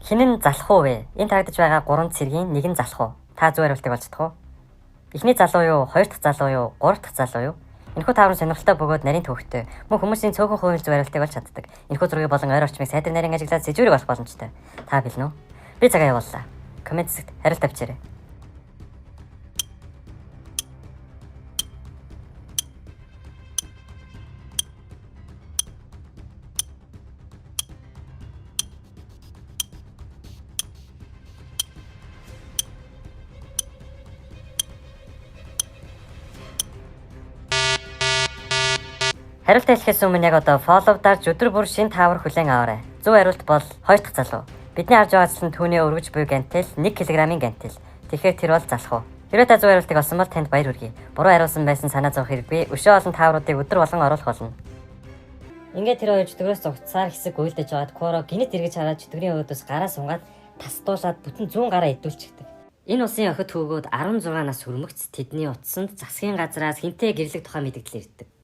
Хэн нь залах уу вэ? Энэ тарагдж байгаа 3 цэргийн нэг нь залах уу? Та зөв хариултыг олж чадах уу? Эхний залуу юу? Хоёр дахь залуу юу? Гурав дахь залуу юу? Энэхүү таврын сонирхолтой бөгөөд нарийн төвхтэй. Мөн хүмүүсийн цөөхөн хувийн зөв хариултыг олж чаддаг. Энэхүү зургийг болон ойр орчмыг сайдар нарийн ажиглаад сэжүүрэг олох боломжтой. Та билнэ үү? Би цагаа явууллаа. Комент хэсэгт хариулт авчирай. Хариултаа хэлэхээс өмнө яг одоо follow дарж өдөр бүр шинэ таавар хүлээн аваарай. Зөв хариулт бол хоёр дахь залуу. Бидний харж байгаа зүйл нь түүний өргөж буй гантел 1 кг-ийн гантел. Тэгэхээр тэр бол залах уу? Хэрвээ та зөв хариултыг олсон бол танд баяр хүргэе. Буруу хариулсан байсан санаа зовох хэрэггүй. Өшөө олон таавруудыг өдөр болгон оруулах болно. Ингээд тэр хоёр чөтгөрөөс зогцсаар хэсэг уйлдаж байгаад Коро гинэт эргэж хараад чөтгөрийн өөдөөс гараа сунгаад тасдуулаад бүтэн 100 гараа идүүлчихдэг. Энэ усын охид хүүгүүд 16 нас хүрмэгц тэдний утсанд засгийн газраас хинтээ гэрлэх тухай мэдээлэл ирдэг.